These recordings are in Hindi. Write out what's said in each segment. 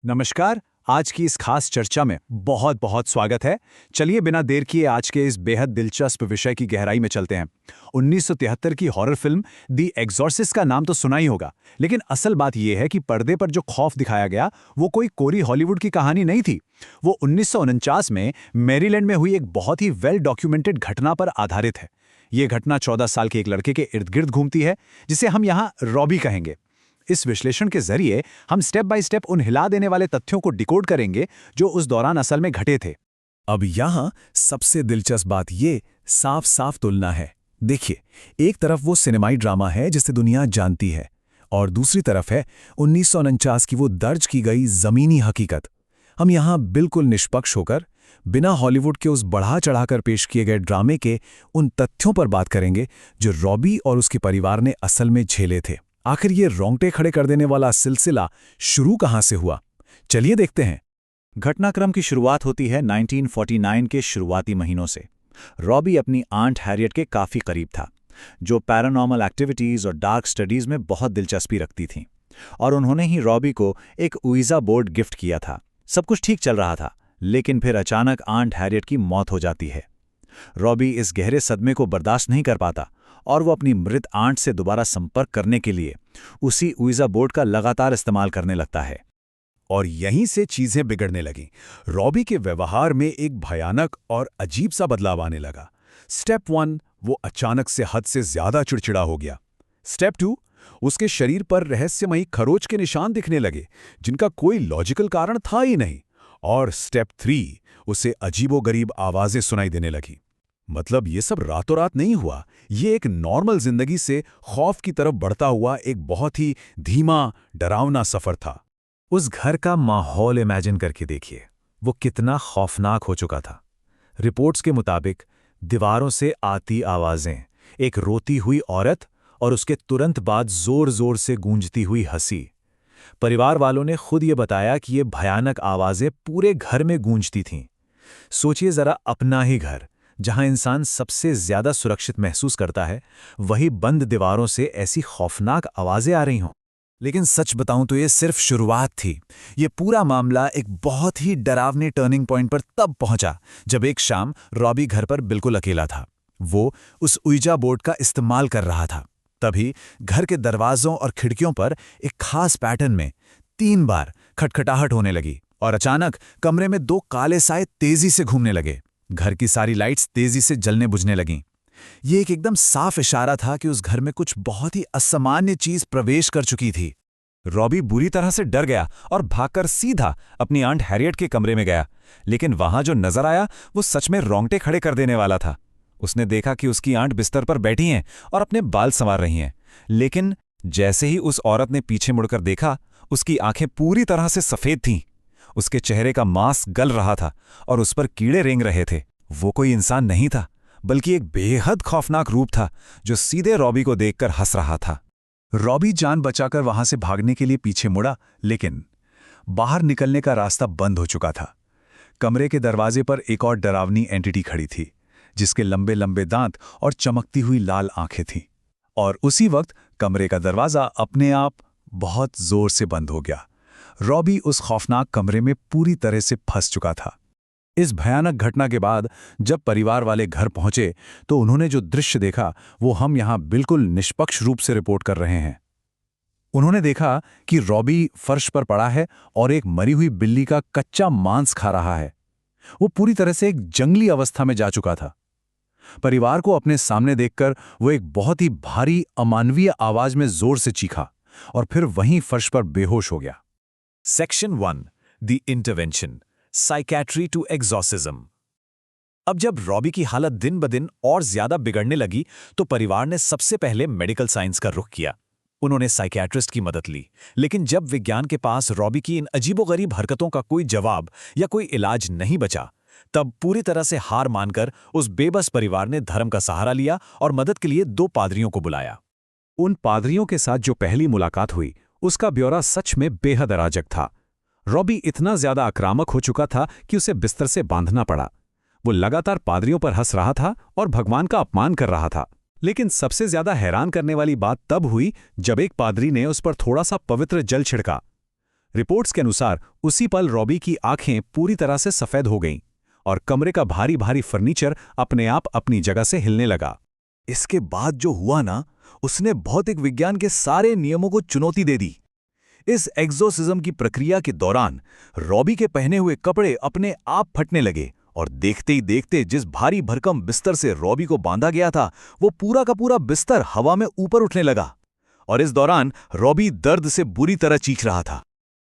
नमस्कार। आज की इस खास चर्चा में बहुत बहुत स्वागत है। चलिए बिना देर किए आज के इस बेहद दिलचस्प विषय की गहराई में चलते हैं। 1973 की हॉरर फिल्म दी एग्जॉर्सिस्ट का नाम तो सुना ही होगा, लेकिन असल बात यह है कि पर्दे पर जो खौफ दिखाया गया वो कोई कोरी हॉलीवुड की कहानी नहीं थी। वो 1949 में मैरीलैंड में हुई एक बहुत ही वेल डॉक्यूमेंटेड घटना पर आधारित है। ये घटना 14 साल के एक लड़के के इर्द गिर्द घूमती है, जिसे हम यहाँ रॉबी कहेंगे। इस विश्लेषण के जरिए हम स्टेप बाय स्टेप उन हिला देने वाले तथ्यों को डिकोड करेंगे जो उस दौरान असल में घटे थे। अब यहाँ सबसे दिलचस्प बात ये साफ साफ तुलना है। देखिए, एक तरफ वो सिनेमाई ड्रामा है जिसे दुनिया जानती है, और दूसरी तरफ है 1949 की वो दर्ज की गई जमीनी हकीकत। हम यहाँ बिल्कुल निष्पक्ष होकर, बिना हॉलीवुड के उस बढ़ा चढ़ाकर पेश किए गए ड्रामे के उन तथ्यों पर बात करेंगे जो रॉबी और उसके परिवार ने असल में झेले थे। आखिर ये रोंगटे खड़े कर देने वाला सिलसिला शुरू कहाँ से हुआ, चलिए देखते हैं। घटनाक्रम की शुरुआत होती है 1949 के शुरुआती महीनों से। रॉबी अपनी आंट हैरियट के काफ़ी करीब था, जो पैरानॉर्मल एक्टिविटीज़ और डार्क स्टडीज़ में बहुत दिलचस्पी रखती थीं, और उन्होंने ही रॉबी को एक उइजा बोर्ड गिफ्ट किया था। सब कुछ ठीक चल रहा था, लेकिन फिर अचानक आंट हैरियट की मौत हो जाती है। रॉबी इस गहरे सदमे को बर्दाश्त नहीं कर पाता और वो अपनी मृत आंट से दोबारा संपर्क करने के लिए उसी उइजा बोर्ड का लगातार इस्तेमाल करने लगता है। और यहीं से चीजें बिगड़ने लगीं। रॉबी के व्यवहार में एक भयानक और अजीब सा बदलाव आने लगा। स्टेप 1, वो अचानक से हद से ज्यादा चिड़चिड़ा हो गया। स्टेप 2, उसके शरीर पर रहस्यमयी खरोच के निशान दिखने लगे, जिनका कोई लॉजिकल कारण था ही नहीं। और स्टेप 3, उसे अजीबोगरीब आवाजें सुनाई देने लगी। मतलब ये सब रातों रात नहीं हुआ, ये एक नॉर्मल जिंदगी से खौफ की तरफ बढ़ता हुआ एक बहुत ही धीमा, डरावना सफर था। उस घर का माहौल इमेजिन करके देखिए, वो कितना खौफनाक हो चुका था। रिपोर्ट्स के मुताबिक दीवारों से आती आवाजें, एक रोती हुई औरत और उसके तुरंत बाद जोर जोर से गूंजती हुई हंसी। परिवार वालों ने खुद ये बताया कि ये भयानक आवाजें पूरे घर में गूंजती थीं। सोचिए जरा, अपना ही घर जहां इंसान सबसे ज्यादा सुरक्षित महसूस करता है, वही बंद दीवारों से ऐसी खौफनाक आवाजें आ रही हों। लेकिन सच बताऊं तो ये सिर्फ शुरुआत थी। ये पूरा मामला एक बहुत ही डरावने टर्निंग पॉइंट पर तब पहुंचा जब एक शाम रॉबी घर पर बिल्कुल अकेला था। वो उस उइजा बोर्ड का इस्तेमाल कर रहा था। तभी घर के दरवाजों और खिड़कियों पर एक खास पैटर्न में 3 बार खटखटाहट होने लगी, और अचानक कमरे में 2 काले साए तेजी से घूमने लगे। घर की सारी लाइट्स तेजी से जलने बुझने लगीं। ये एक एकदम साफ इशारा था कि उस घर में कुछ बहुत ही असामान्य चीज प्रवेश कर चुकी थी। रॉबी बुरी तरह से डर गया और भागकर सीधा अपनी आंट हैरियट के कमरे में गया, लेकिन वहां जो नजर आया वो सच में रोंगटे खड़े कर देने वाला था। उसने देखा कि उसकी आंट बिस्तर पर बैठी हैं और अपने बाल संवार रही हैं, लेकिन जैसे ही उस औरत ने पीछे मुड़कर देखा, उसकी आंखें पूरी तरह से सफेद थीं। उसके चेहरे का मांस गल रहा था और उस पर कीड़े रेंग रहे थे। वो कोई इंसान नहीं था, बल्कि एक बेहद खौफनाक रूप था जो सीधे रॉबी को देखकर हंस रहा था। रॉबी जान बचाकर वहां से भागने के लिए पीछे मुड़ा, लेकिन बाहर निकलने का रास्ता बंद हो चुका था। कमरे के दरवाजे पर एक और डरावनी एंटिटी खड़ी थी, जिसके लंबे लंबे दांत और चमकती हुई लाल आंखें थीं। और उसी वक्त कमरे का दरवाजा अपने आप बहुत जोर से बंद हो गया। रॉबी उस खौफनाक कमरे में पूरी तरह से फंस चुका था। इस भयानक घटना के बाद जब परिवार वाले घर पहुंचे तो उन्होंने जो दृश्य देखा वो हम यहां बिल्कुल निष्पक्ष रूप से रिपोर्ट कर रहे हैं। उन्होंने देखा कि रॉबी फर्श पर पड़ा है और एक मरी हुई बिल्ली का कच्चा मांस खा रहा है। वो पूरी तरह से एक जंगली अवस्था में जा चुका था। परिवार को अपने सामने देखकर वो एक बहुत ही भारी अमानवीय आवाज में जोर से चीखा और फिर वहीं फर्श पर बेहोश हो गया। Section 1, the intervention, psychiatry to exorcism. अब जब रॉबी की हालत दिन ब दिन और ज्यादा बिगड़ने लगी तो परिवार ने सबसे पहले मेडिकल साइंस का रुख किया। उन्होंने साइकियाट्रिस्ट की मदद ली, लेकिन जब विज्ञान के पास रॉबी की इन अजीबोगरीब हरकतों का कोई जवाब या कोई इलाज नहीं बचा, तब पूरी तरह से हार मानकर उस बेबस परिवार ने धर्म का सहारा लिया और मदद के लिए 2 पादरियों को बुलाया। उन पादरियों के साथ जो पहली मुलाकात हुई उसका ब्यौरा सच में बेहद अराजक था। रॉबी इतना ज्यादा आक्रामक हो चुका था कि उसे बिस्तर से बांधना पड़ा। वो लगातार पादरियों पर हंस रहा था और भगवान का अपमान कर रहा था। लेकिन सबसे ज्यादा हैरान करने वाली बात तब हुई जब एक पादरी ने उस पर थोड़ा सा पवित्र जल छिड़का। रिपोर्ट्स के अनुसार उसी पल रॉबी की आंखें पूरी तरह से सफेद हो गईं और कमरे का भारी भारी फर्नीचर अपने आप अपनी जगह से हिलने लगा। इसके बाद जो हुआ ना, उसने भौतिक विज्ञान के सारे नियमों को चुनौती दे दी। इस एग्जोसिज्म की प्रक्रिया के दौरान रॉबी के पहने हुए कपड़े अपने आप फटने लगे और देखते ही देखते जिस भारी भरकम बिस्तर से रॉबी को बांधा गया था, वो पूरा का पूरा बिस्तर हवा में ऊपर उठने लगा। और इस दौरान रॉबी दर्द से बुरी तरह चीख रहा था।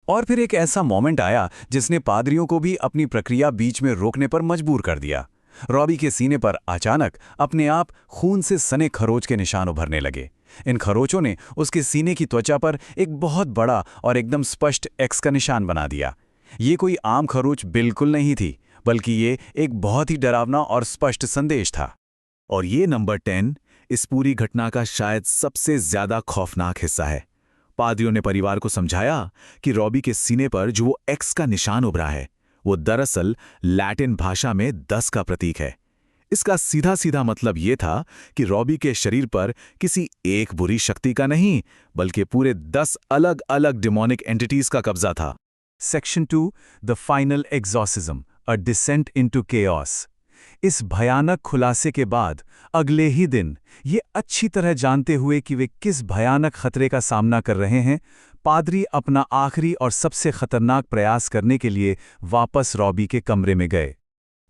और फिर एक ऐसा मोमेंट आया जिसने पादरियों को भी अपनी प्रक्रिया बीच में रोकने पर मजबूर कर दिया। रॉबी के सीने पर अचानक अपने आप खून से सने खरोच के निशान उभरने लगे। इन खरोचों ने उसके सीने की त्वचा पर एक बहुत बड़ा और एकदम स्पष्ट एक्स का निशान बना दिया। ये कोई आम खरोच बिल्कुल नहीं थी, बल्कि ये एक बहुत ही डरावना और स्पष्ट संदेश था। और ये नंबर 10 इस पूरी घटना का शायद सबसे ज्यादा खौफनाक हिस्सा है। पादरियों ने परिवार को समझाया कि रॉबी के सीने पर जो वो एक्स का निशान उभरा है, वो दरअसल लैटिन भाषा में 10 का प्रतीक है। इसका सीधा सीधा मतलब ये था कि रॉबी के शरीर पर किसी एक बुरी शक्ति का नहीं, बल्कि पूरे 10 अलग अलग डिमोनिक एंटिटीज का कब्जा था। Section 2, the final exorcism, a descent into chaos. इस भयानक खुलासे के बाद अगले ही दिन, ये अच्छी तरह जानते हुए कि वे किस भयानक खतरे का सामना कर रहे हैं, पादरी अपना आखिरी और सबसे खतरनाक प्रयास करने के लिए वापस रॉबी के कमरे में गए।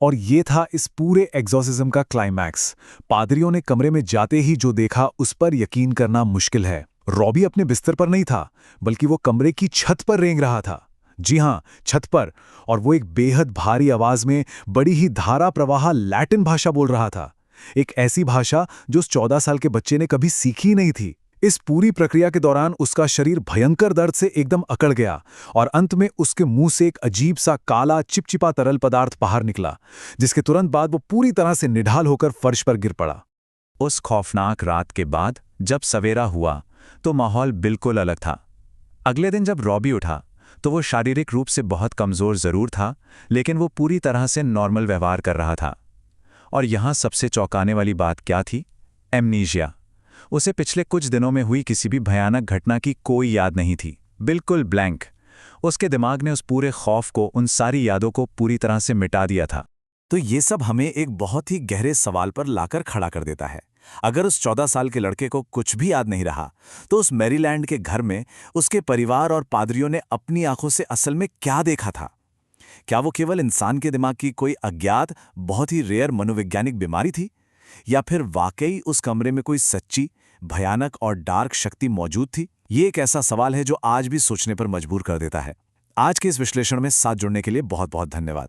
और ये था इस पूरे एग्जॉसिज्म का क्लाइमैक्स। पादरियों ने कमरे में जाते ही जो देखा, उस पर यकीन करना मुश्किल है। रॉबी अपने बिस्तर पर नहीं था, बल्कि वो कमरे की छत पर रेंग रहा था। जी हां, छत पर। और वो एक बेहद भारी आवाज में बड़ी ही धारा प्रवाह लैटिन भाषा बोल रहा था। एक ऐसी भाषा जो उस 14 साल के बच्चे ने कभी सीखी नहीं थी। इस पूरी प्रक्रिया के दौरान उसका शरीर भयंकर दर्द से एकदम अकड़ गया और अंत में उसके मुंह से एक अजीब सा काला चिपचिपा तरल पदार्थ बाहर निकला, जिसके तुरंत बाद वो पूरी तरह से निढाल होकर फर्श पर गिर पड़ा। उस खौफनाक रात के बाद जब सवेरा हुआ तो माहौल बिल्कुल अलग था। अगले दिन जब रॉबी उठा तो वो शारीरिक रूप से बहुत कमज़ोर ज़रूर था, लेकिन वो पूरी तरह से नॉर्मल व्यवहार कर रहा था। और यहाँ सबसे चौंकाने वाली बात क्या थी? एमनीशिया। उसे पिछले कुछ दिनों में हुई किसी भी भयानक घटना की कोई याद नहीं थी, बिल्कुल ब्लैंक। उसके दिमाग ने उस पूरे खौफ को, उन सारी यादों को पूरी तरह से मिटा दिया था। तो ये सब हमें एक बहुत ही गहरे सवाल पर लाकर खड़ा कर देता है। अगर उस 14 साल के लड़के को कुछ भी याद नहीं रहा, तो उस मैरीलैंड के घर में उसके परिवार और पादरियों ने अपनी आंखों से असल में क्या देखा था? क्या वो केवल इंसान के दिमाग की कोई अज्ञात, बहुत ही रेयर मनोवैज्ञानिक बीमारी थी? या फिर वाकई उस कमरे में कोई सच्ची, भयानक और डार्क शक्ति मौजूद थी? ये एक ऐसा सवाल है जो आज भी सोचने पर मजबूर कर देता है। आज के इस विश्लेषण में साथ जुड़ने के लिए बहुत बहुत धन्यवाद।